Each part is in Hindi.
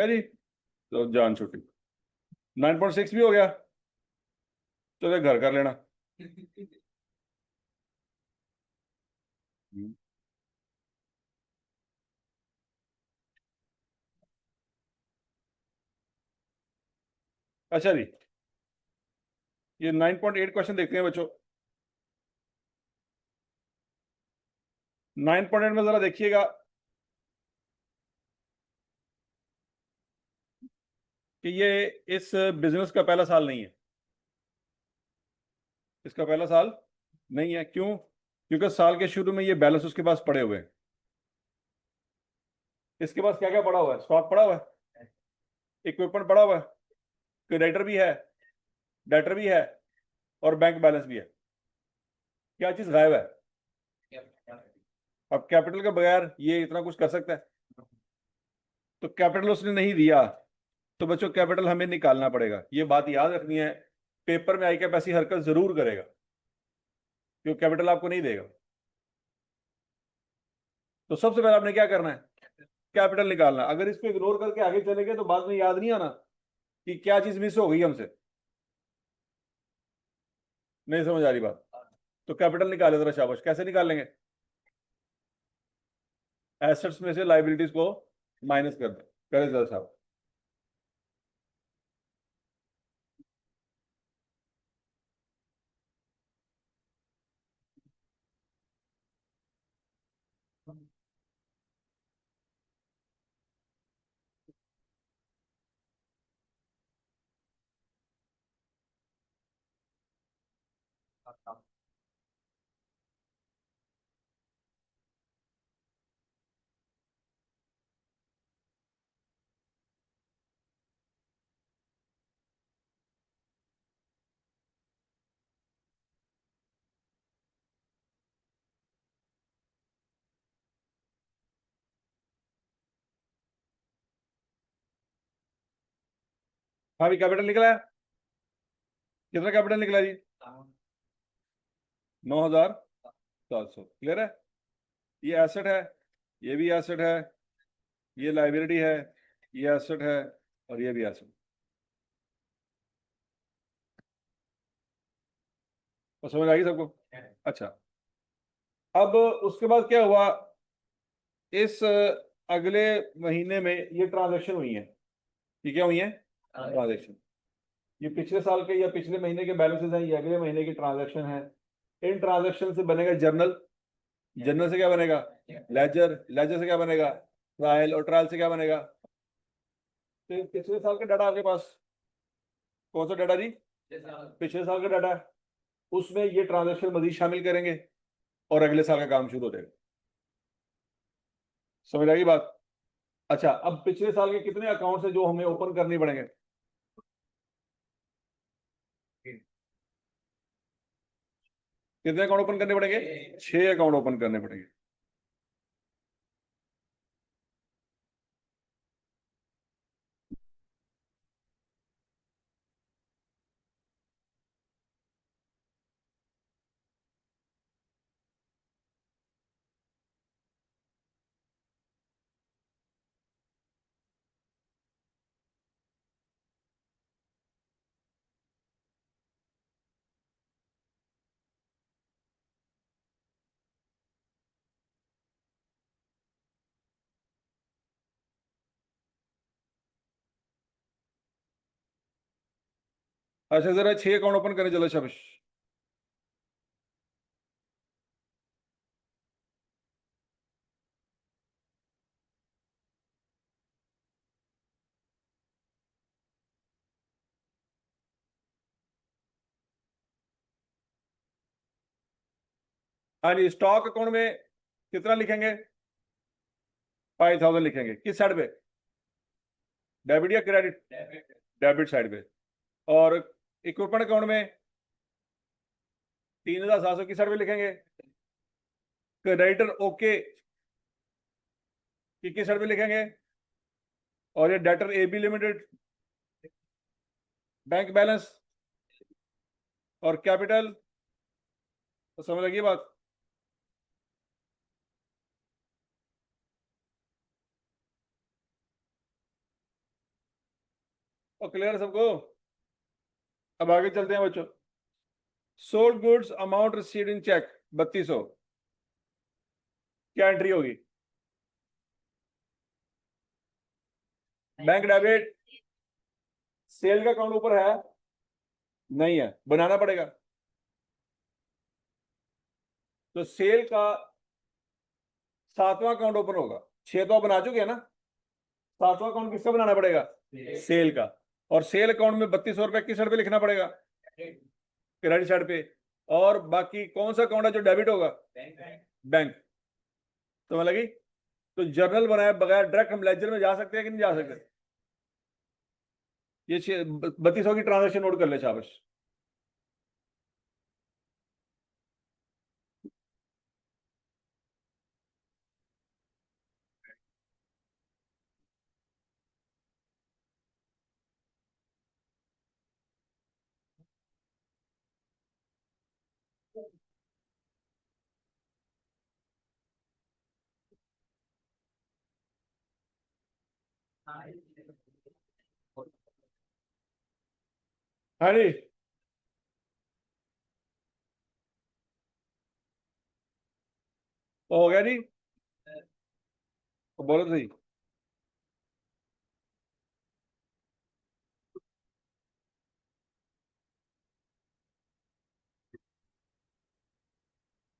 है जी। तो जान छुट्टी 9.6 भी हो गया। चलो घर कर लेना। हम्म। अच्छा जी, ये 9.8 क्वेश्चन देखते हैं बच्चों। 9.8 में जरा देखिएगा कि ये इस बिजनेस का पहला साल नहीं है। इसका पहला साल नहीं है, क्यों? क्योंकि साल के शुरू में ये बैलेंस उसके पास पड़े हुए हैं। इसके पास क्या क्या पड़ा हुआ है? स्टॉक पड़ा हुआ है, इक्विपमेंट पड़ा हुआ है, क्रेडिटर भी है, डेटर भी है, और बैंक बैलेंस भी है। क्या चीज गायब है? अब कैपिटल के बगैर ये इतना कुछ कर सकता है? तो कैपिटल उसने नहीं दिया, तो बच्चों कैपिटल हमें निकालना पड़ेगा, ये बात याद रखनी है। पेपर में आई कैप ऐसी हरकत जरूर करेगा, क्योंकि कैपिटल आपको नहीं देगा। तो सबसे पहले आपने क्या करना है? कैपिटल निकालना। अगर इसको इग्नोर करके आगे चले गए तो बाद में याद नहीं आना कि क्या चीज मिस हो गई हमसे। नहीं समझ आ रही बात? तो कैपिटल निकाले जरा, शाबाश। कैसे निकालेंगे? एसेट्स में से लाइबिलिटीज को माइनस कर दे, करे जरा साहब। हाँ भी कैपिटल निकला है। कितना कैपिटल निकला जी? 9,700। क्लियर है? ये एसेट है, ये भी एसेट है, ये लाइबिलिटी है, ये एसेट है, और ये भी एसेट। तो समझ आ गई सबको? अच्छा, अब उसके बाद क्या हुआ? इस अगले महीने में ये ट्रांजैक्शन हुई है। ये क्या हुई है? ट्रांजैक्शन। ये पिछले साल के या पिछले महीने के बैलेंसेस हैं, ये अगले महीने की ट्रांजैक्शन है। इन ट्रांजैक्शन से बनेगा जर्नल। जर्नल से क्या बनेगा? लेजर। लेजर से क्या बनेगा? ट्रायल। और ट्रायल से क्या बनेगा? तो ये पिछले साल का डाटा आपके पास। कौन सा डाटा जी? पिछले साल का डाटा है। उसमें ये ट्रांजैक्शन मजीद शामिल करेंगे और अगले साल का काम शुरू हो जाएगा। समझ आ गई बात? अच्छा, अब पिछले साल के कितने अकाउंट्स हैं जो हमें ओपन करने पड़ेंगे? कितने अकाउंट ओपन करने पड़ेंगे? 6 अकाउंट ओपन करने पड़ेंगे। अच्छा, जरा 6 अकाउंट ओपन करने चलो, शाबाश। हाँ जी, स्टॉक अकाउंट में कितना लिखेंगे? 5,000 लिखेंगे। किस साइड पे? डेबिट या क्रेडिट? डेबिट साइड पे। और इक्विपमेंट अकाउंट में 3,700 किस साइड पे लिखेंगे? क्रेडिटर ओके कि किस साइड पे लिखेंगे? और ये debtor A B limited, bank balance और कैपिटल। तो समझ लगी बात? और क्लियर है सबको? अब आगे चलते हैं बच्चों। Sold goods amount received in cheque 3200, क्या एंट्री होगी? Bank debit. सेल का अकाउंट ऊपर है? नहीं है, बनाना पड़ेगा। तो सेल का 7वां अकाउंट ओपन होगा। 6 तो आप बना चुके हैं ना। 7वां अकाउंट किसका बनाना पड़ेगा? सेल का। और सेल अकाउंट में 3200 रुपये किस साइड पे लिखना पड़ेगा? क्रेडिट साइड पे। और बाकी कौन सा अकाउंट है जो डेबिट होगा? बैंक। तो लगी। तो जर्नल बनाए बगैर डायरेक्ट हम लेजर में जा सकते हैं कि नहीं जा सकते? ये 3200 की ट्रांजेक्शन नोट कर ले शाबाश। हाँ जी। तो हो गया जी। तो बोलो तो सही।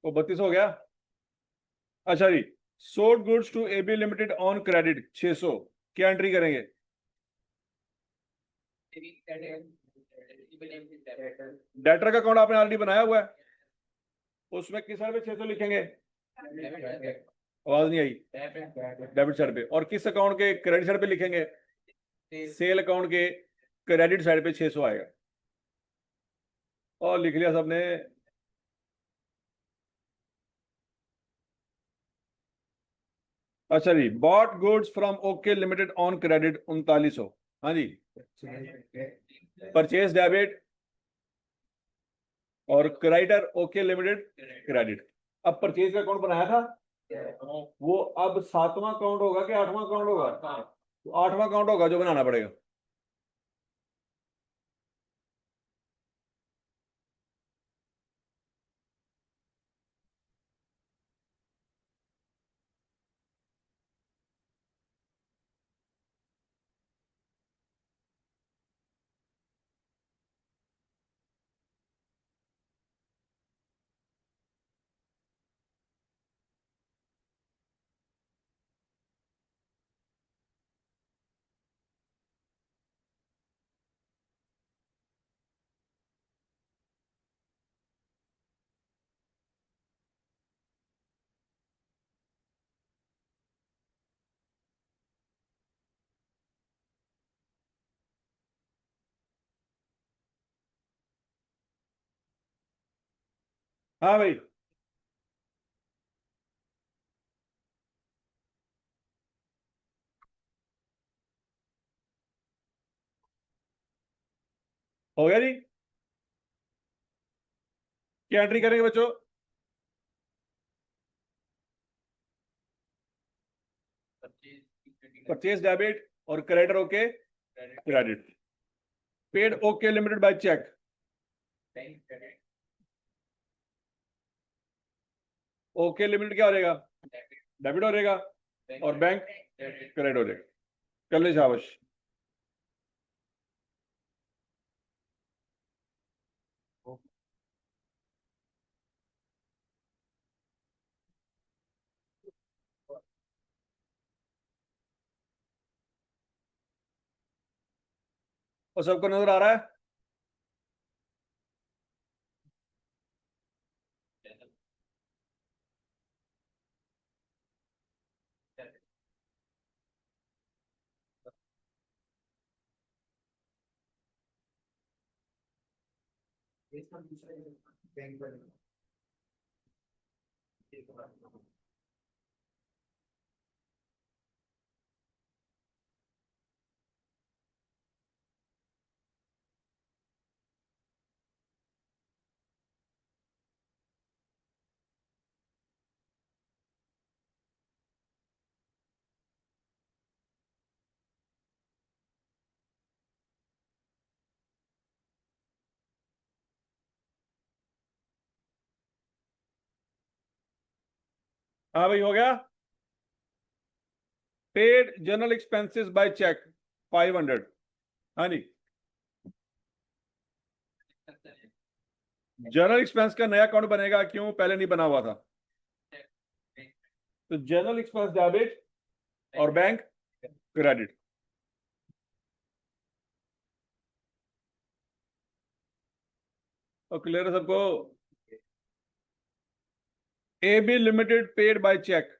तो 32 हो गया। अच्छा जी। Sold goods to AB limited on credit 600, क्या एंट्री करेंगे? डेटर का अकाउंट आपने ऑलरेडी बनाया हुआ है। उसमें किस साइड पे 600 लिखेंगे? आवाज नहीं आई। डेबिट साइड पे। और किस अकाउंट के क्रेडिट साइड पे लिखेंगे? सेल अकाउंट के क्रेडिट साइड पे 600 आएगा। और लिख लिया सबने? अच्छा जी। Bought goods from okay limited on credit 3900। हाँ जी। परचेज डेबिट और क्रेडिटर ओके लिमिटेड क्रेडिट। अब परचेज का अकाउंट बनाया था, वो अब 7वां अकाउंट होगा कि 8वां अकाउंट होगा? तो 8वां अकाउंट होगा जो बनाना पड़ेगा। हाँ भाई। हो गया जी। क्या एंट्री करेंगे बच्चों? परचेज डेबिट और creditor OK credit. Paid OK limited by cheque. OK limited क्या हो जाएगा? डेबिट हो जाएगा। और बैंक क्रेडिट हो जाएगा। कर ले शाबाश। और सबको नजर आ रहा है? हाँ भाई, हो गया। Paid general expenses by cheque 500। हाँ जी, जनरल एक्सपेंस का नया अकाउंट बनेगा, क्यों? पहले नहीं बना हुआ था। तो जनरल एक्सपेंस डेबिट और बैंक क्रेडिट। तो क्लियर है सबको? A B limited paid by cheque.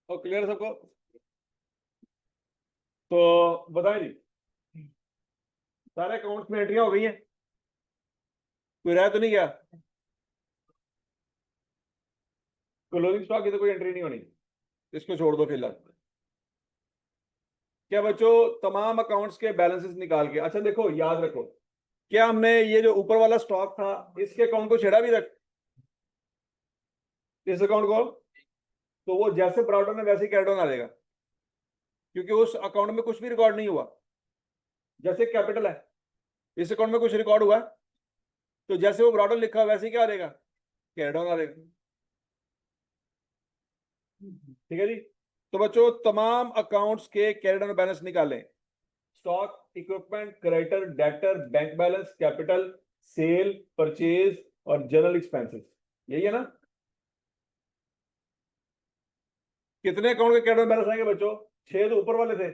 तो क्लियर है सबको? तो बताएं जी, सारे अकाउंट्स में एंट्रियां हो गई हैं? कोई रह तो नहीं गया? क्लोजिंग स्टॉक की तो कोई एंट्री नहीं होनी, इसको छोड़ दो फिलहाल। क्या बच्चों, तमाम अकाउंट्स के बैलेंसेस निकाल के, अच्छा देखो याद रखो, क्या हमने ये जो ऊपर वाला स्टॉक था इसके अकाउंट को छेड़ा भी रख, इस अकाउंट को? तो वो जैसे ब्राउडर ने वैसे ही कैरेट ऑन आ जाएगा, क्योंकि उस अकाउंट में कुछ भी रिकॉर्ड नहीं हुआ। जैसे कैपिटल है, इस अकाउंट में कुछ रिकॉर्ड हुआ, तो जैसे वो ब्राउडर लिखा हुआ वैसे ही क्या आ जाएगा, कैरेट ऑन आ जाएगा। ठीक है जी। तो बच्चों, तमाम अकाउंट्स के कैरेट ऑन बैलेंस निकालें। Stock, equipment, creditor, debtor, bank balance, capital, sale, purchase और जनरल एक्सपेंसेस, यही है ना? कितने अकाउंट के कैरेट ऑन बैलेंस आएंगे बच्चों? 6 तो ऊपर वाले थे,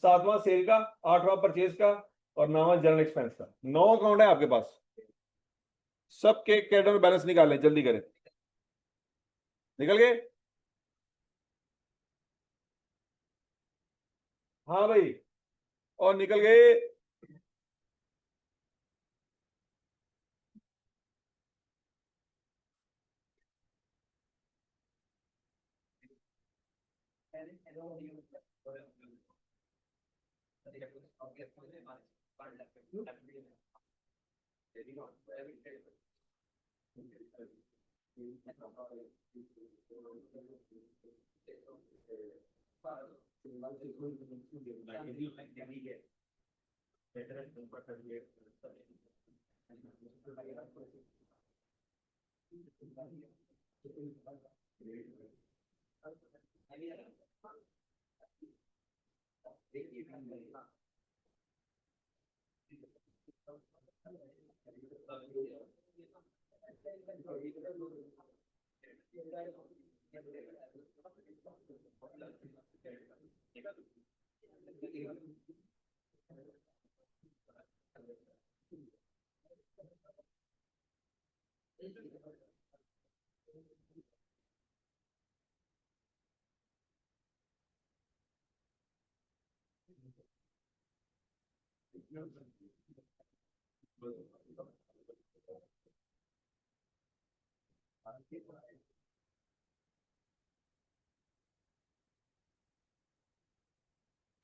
7वां सेल का, 8वां परचेज का और 9वां जनरल एक्सपेंस का। 9 अकाउंट है आपके पास, सबके कैरेट ऑन बैलेंस निकालें, जल्दी करें। निकल गए? हाँ भाई, और निकल गए।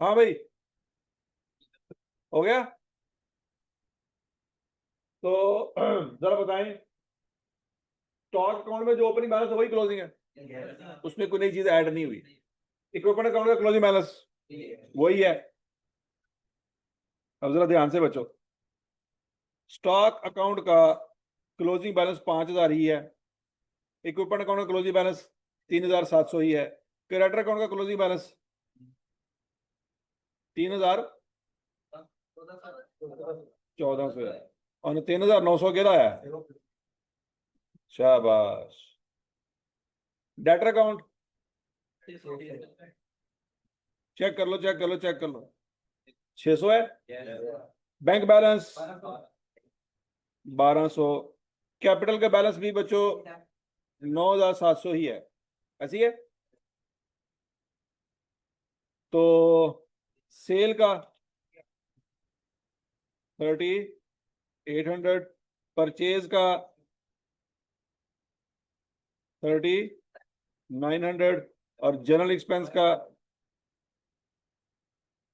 हाँ भाई, हो गया। तो जरा बताएं, स्टॉक अकाउंट में जो ओपनिंग बैलेंस है वही क्लोजिंग है, उसमें कोई नई चीज ऐड नहीं हुई। इक्विपमेंट अकाउंट का क्लोजिंग बैलेंस वही है। अब जरा ध्यान से बच्चों, स्टॉक अकाउंट का क्लोजिंग बैलेंस 5,000 ही है, इक्विपमेंट अकाउंट का क्लोजिंग बैलेंस 3,700 ही है, क्रेडिटर अकाउंट का क्लोजिंग बैलेंस 3,014 है, और 3,900 किधर है? शाबाश। डेटर अकाउंट चेक कर लो, चेक कर लो, चेक कर लो, 600 है। Bank balance 1,200। कैपिटल का बैलेंस भी बच्चों 9,700 ही है, ऐसी है। तो सेल का 3,800, परचेज का 3,900 और जनरल एक्सपेंस का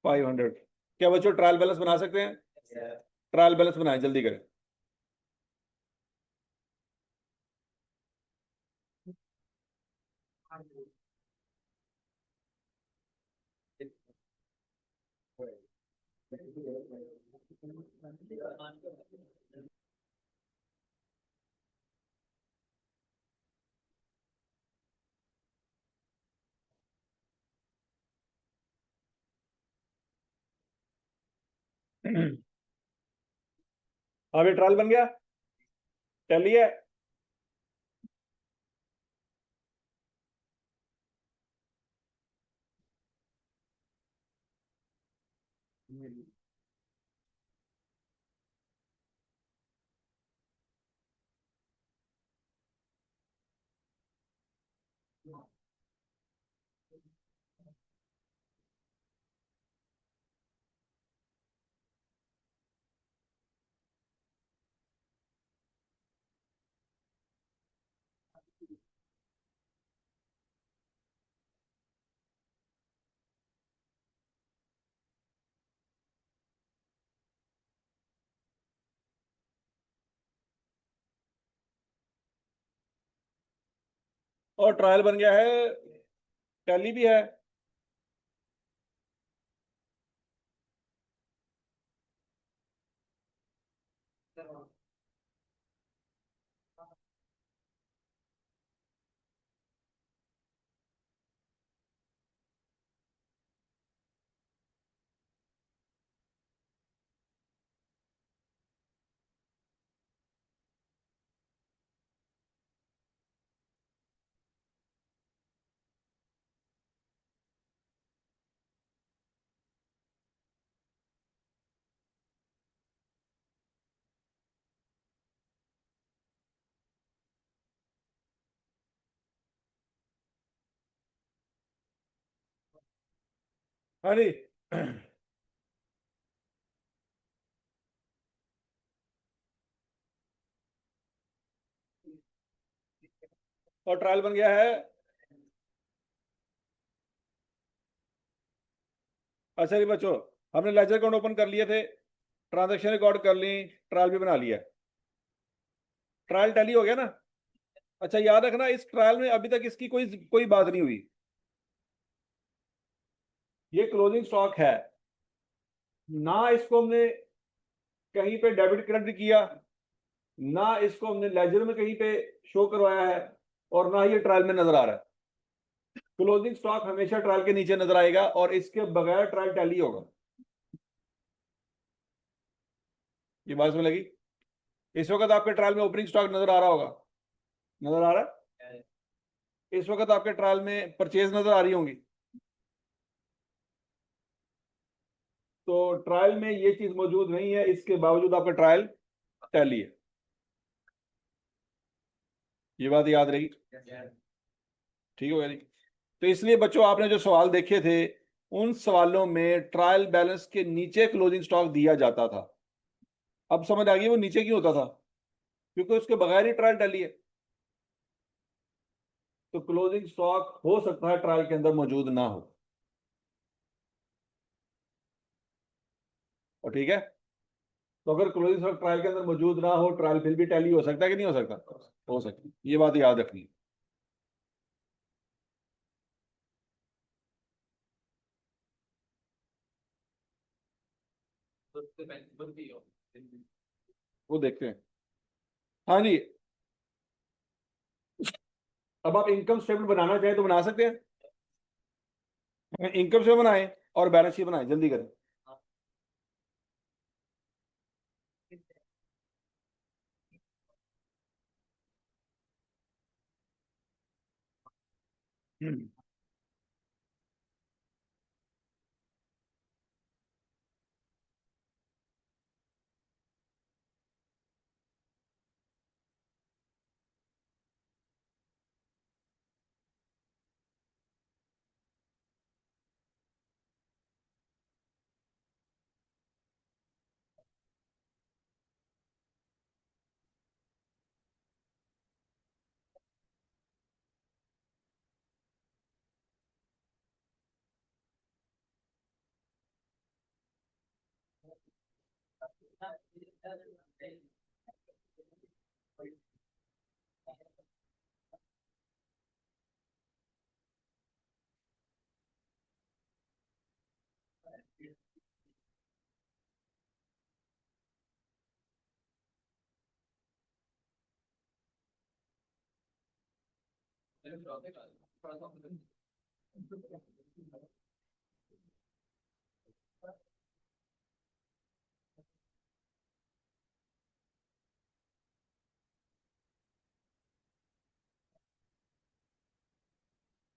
500। क्या बच्चों ट्रायल बैलेंस बना सकते हैं? ट्रायल बैलेंस बनाएं, जल्दी करें। अब ये ट्रायल बन गया, टैली है। और ट्रायल बन गया है, टैली भी है। हाँ जी। और ट्रायल बन गया है। अच्छा जी बच्चों, हमने लेजर अकाउंट ओपन कर लिए थे, ट्रांजैक्शन रिकॉर्ड कर ली, ट्रायल भी बना लिया। ट्रायल टैली हो गया ना। अच्छा याद रखना, इस ट्रायल में अभी तक इसकी कोई कोई बात नहीं हुई। ये क्लोजिंग स्टॉक है, ना इसको हमने कहीं पे डेबिट क्रेडिट किया, ना इसको हमने लेजर में कहीं पे शो करवाया है, और ना ये ट्रायल में नजर आ रहा है। क्लोजिंग स्टॉक हमेशा ट्रायल के नीचे नजर आएगा, और इसके बगैर ट्रायल टैली होगा। ये बात समझ लगी? इस वक्त आपके ट्रायल में ओपनिंग स्टॉक नजर आ रहा होगा, नजर आ रहा है। इस वक्त आपके ट्रायल में परचेज नजर आ रही होंगी। तो ट्रायल में ये चीज मौजूद नहीं है, इसके बावजूद आपका ट्रायल टैली है। ये बात याद रहेगी। ठीक हो गया जी। तो इसलिए बच्चों, आपने जो सवाल देखे थे, उन सवालों में ट्रायल बैलेंस के नीचे क्लोजिंग स्टॉक दिया जाता था। अब समझ आ गई वो नीचे क्यों होता था? क्योंकि उसके बगैर ही ट्रायल टैली है। तो क्लोजिंग स्टॉक हो सकता है ट्रायल के अंदर मौजूद ना हो। और ठीक है, तो अगर क्लोजिंग स्टॉक ट्रायल के अंदर मौजूद ना हो, ट्रायल फिर भी टैली हो सकता है कि नहीं हो सकता? हो सकता है। ये बात याद रखनी है। वो देखते हैं। हाँ जी। अब आप इनकम स्टेटमेंट बनाना चाहें तो बना सकते हैं। इनकम स्टेटमेंट बनाएं और बैलेंस शीट बनाएं, जल्दी करें। हम्म।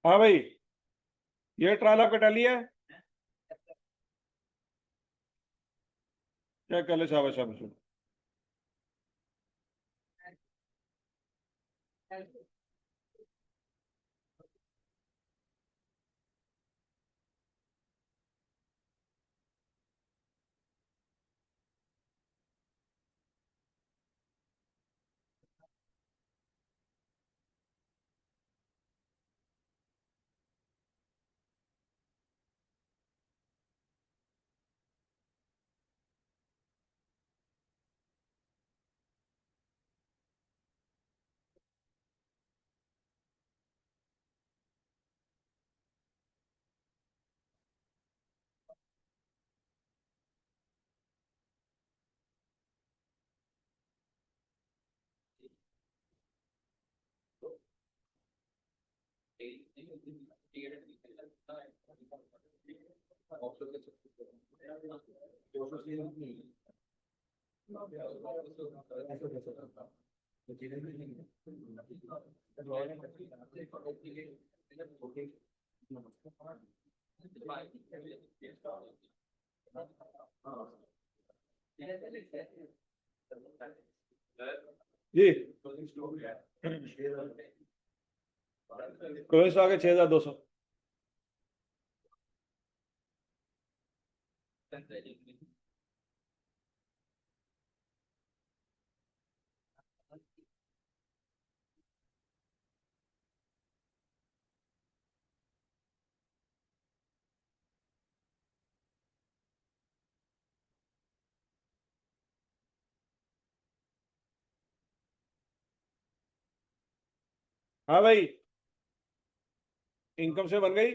हाँ भाई, ये ट्रायल आपका टैली है। चेक कर ले, शाबाश शाबाश। जी, क्लोजिंग स्टॉक है 6200। हाँ भाई, इनकम से बन गई।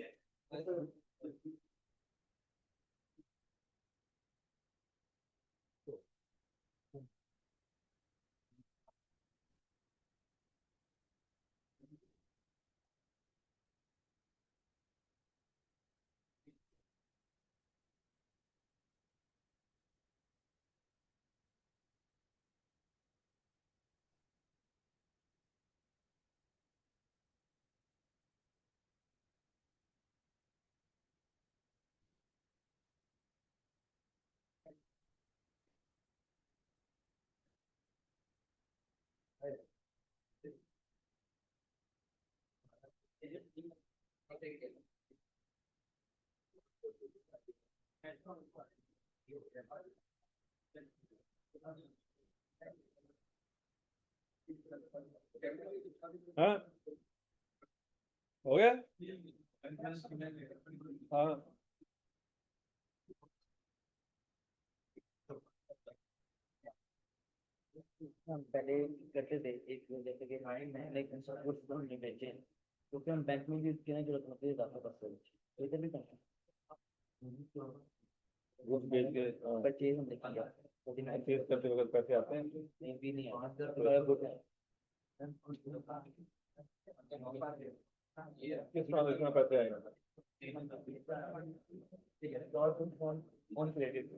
हाँ, हो गया। हाँ, हम पहले करते थे एक जैसे कि माइंड में लेकिन सब कुछ तो नहीं बेचे क्योंकि हम बैंक में भी उसकी ना जरूरत होती है ज्यादा परसेंट तो इधर भी करते हैं वो बेच के परचेज हम देखेंगे तो दिन में परचेज करते वक्त पैसे आते हैं। नहीं भी नहीं है तो गुड है किस ट्रांजेक्शन में पैसे आएंगे? और कुछ ऑन क्रेडिट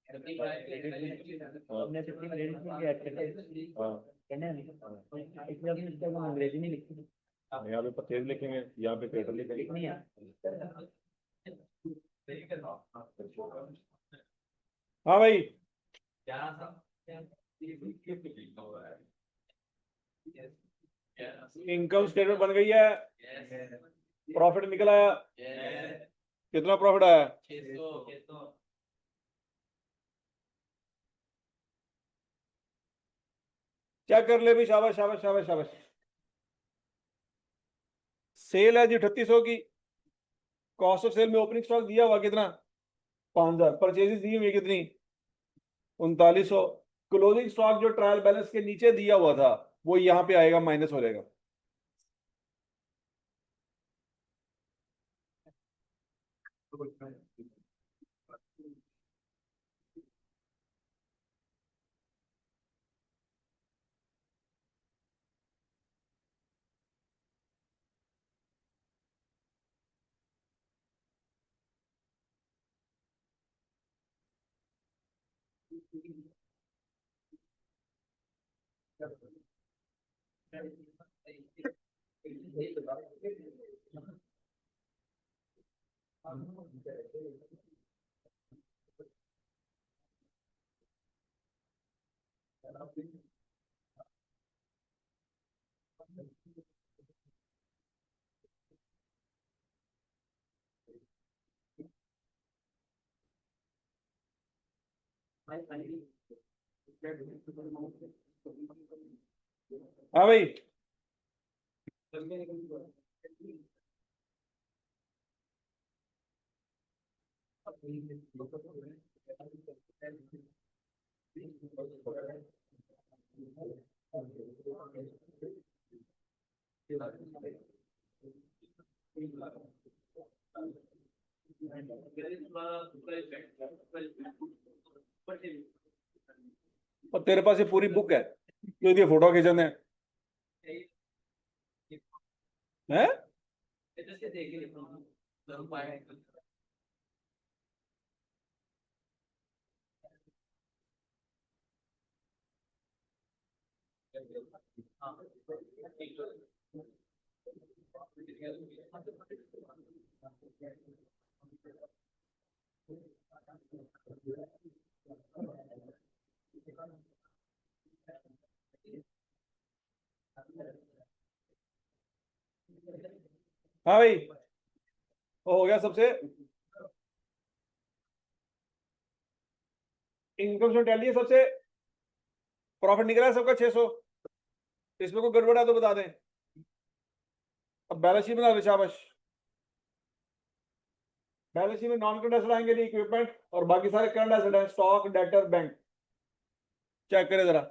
क्रेडिट हमने 50 क्रेडिट में ऐड करते हैं हाँ, कहना है नहीं इसलिए हमने इसका अंग्रेजी नहीं लिखी यहाँ पे परचेज लिखेंगे, यहाँ पे क्रेडिट लिखेंगे। लिखनी है हाँ भाई, इनकम स्टेटमेंट बन गई है। प्रॉफिट निकल आया। कितना प्रॉफिट आया? चेक कर ले भी, शाबाश शाबाश शाबाश शाबाश। सेल है जी 3800 की। कॉस्ट ऑफ सेल में ओपनिंग स्टॉक दिया हुआ कितना? 5000। परचेजेस दी हुई है कितनी? 3900। क्लोजिंग स्टॉक जो ट्रायल बैलेंस के नीचे दिया हुआ था वो यहाँ पे आएगा, माइनस हो जाएगा। हाँ भाई। और तेरे पास ये पूरी बुक है, क्यों दिए फोटो खींचने हैं? हाँ भाई, वो हो गया सबसे। इनकम से टैली है सबसे। प्रॉफिट निकला है सबका 600। इसमें कोई गड़बड़ है तो बता दें। अब बैलेंस शीट बना दे शाबाश। बैलेंस शीट में नॉन करंट एसेट आएंगे, इक्विपमेंट, और बाकी सारे करंट एसेट है, स्टॉक, डेटर, बैंक। चेक करें जरा।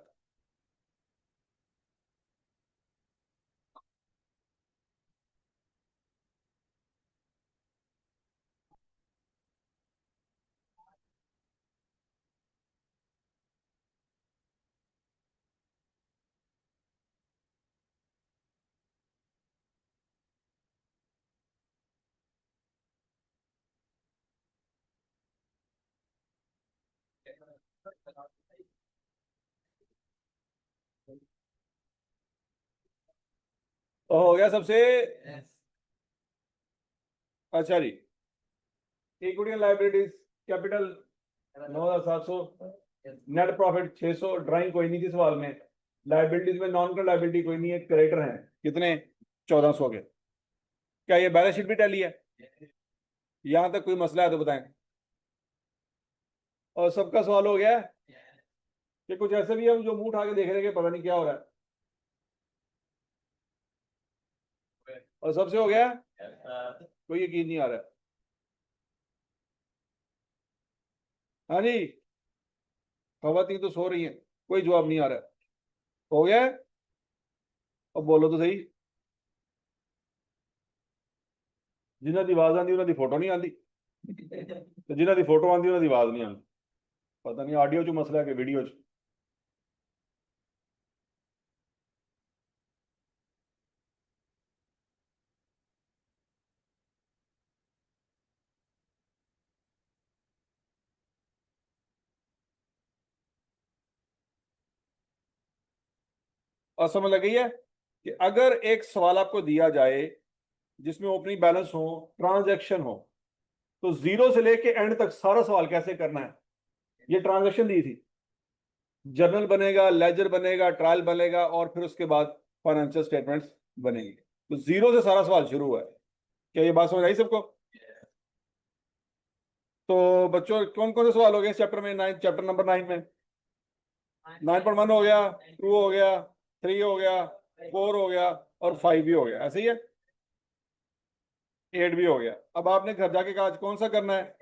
तो हो गया सबसे। अच्छा जी, equity and liabilities, capital 9,700, net profit 600, drawing कोई नहीं थी सवाल में। लाइबिलिटीज में नॉन करंट लाइबिलिटी कोई नहीं है, क्रेडिटर है कितने, 1400 के। क्या ये बैलेंस शीट भी टैली है? यहां तक कोई मसला है तो बताएं। और सबका सवाल हो गया है? कि कुछ ऐसे भी है जो मुंह उठा के देख रहे हैं कि पता नहीं क्या हो रहा है? और सबसे हो गया? कोई यकीन नहीं आ रहा है। हाँ जी, खवातीन तो सो रही हैं, कोई जवाब नहीं आ रहा है। हो गया है? अब बोलो तो सही। जिन्हों की आवाज आती उन्होंने फोटो नहीं आती, तो जिन्हों की फोटो आती उन्होंने आवाज नहीं आती। पता नहीं ऑडियो च मसला है कि वीडियो च। और समझ लग गई है कि अगर एक सवाल आपको दिया जाए जिसमें ओपनिंग बैलेंस हो, ट्रांजैक्शन हो, तो जीरो से लेके एंड तक सारा सवाल कैसे करना है। ये ट्रांजैक्शन दी थी, जर्नल बनेगा, लेजर बनेगा, ट्रायल बनेगा, और फिर उसके बाद फाइनेंशियल स्टेटमेंट्स बनेंगे। तो जीरो से सारा सवाल शुरू हुआ है। क्या ये बात समझ आई सबको? तो बच्चों, कौन कौन से सवाल हो गए इस चैप्टर में, नाइन, चैप्टर नंबर 9 में? 9.1 हो गया, 2 हो गया, 3 हो गया, 4 हो गया, और 5 भी हो गया, ऐसे ही है। 8 भी हो गया। अब आपने घर जाके कहा कौन सा करना है?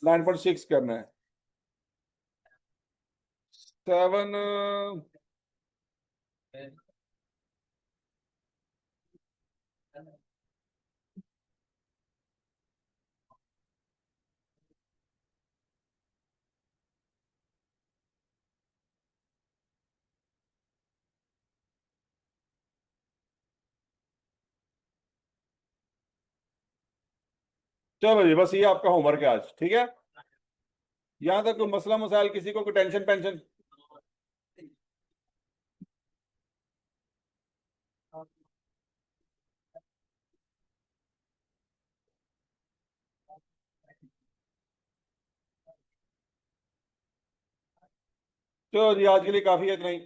9.6 करना है। 7। चलो जी, बस ये आपका होमवर्क है आज, ठीक है। यहां तक कोई मसला मसाइल, किसी को कोई टेंशन पेंशन? चलो जी, आज के लिए काफी है इतना ही।